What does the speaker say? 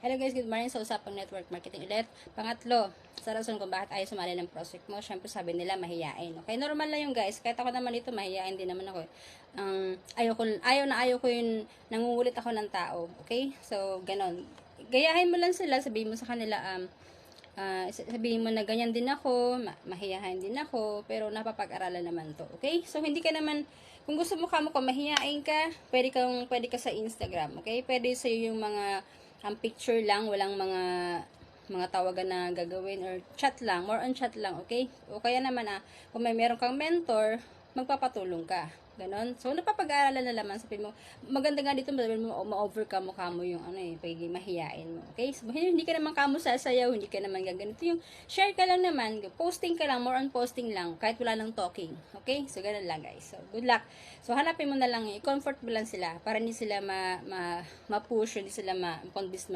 Hello guys, good morning sa Usapang Network Marketing ulit. Pangatlo, sa rason kung bakit ayaw sumali ng project mo, syempre sabi nila mahiyain. Okay, normal lang yung guys. Kahit ako naman ito, mahiyain din naman ako. Ayaw ko yung nangungulit ako ng tao. Okay? So, ganon. Gayahin mo lang sila, sabihin mo sa kanila, sabihin mo na ganyan din ako, mahiyain din ako, pero napapag-aralan naman to. Okay? So, hindi ka naman, kung gusto mo mahiyain ka, pwede ka sa Instagram. Okay? Pwede sa yung mga ang picture lang, walang mga tawagan na gagawin or chat lang, more on chat lang, okay? O kaya naman kung meron kang mentor, magpapatulong ka. Ganon. So, napapag-aaralan na naman. Sabihin mo, maganda nga dito, ma-overcome mo kamo yung pagiging mahiyain mo. Okay? So, hindi ka naman kamo sasayaw, hindi ka naman gaganito. Yung share ka lang naman, posting ka lang, more on posting lang, kahit wala nang talking. Okay? So, ganun lang guys. So, good luck. So, hanapin mo na lang, i-comfort mo lang sila para hindi sila ma-push, hindi sila ma-convince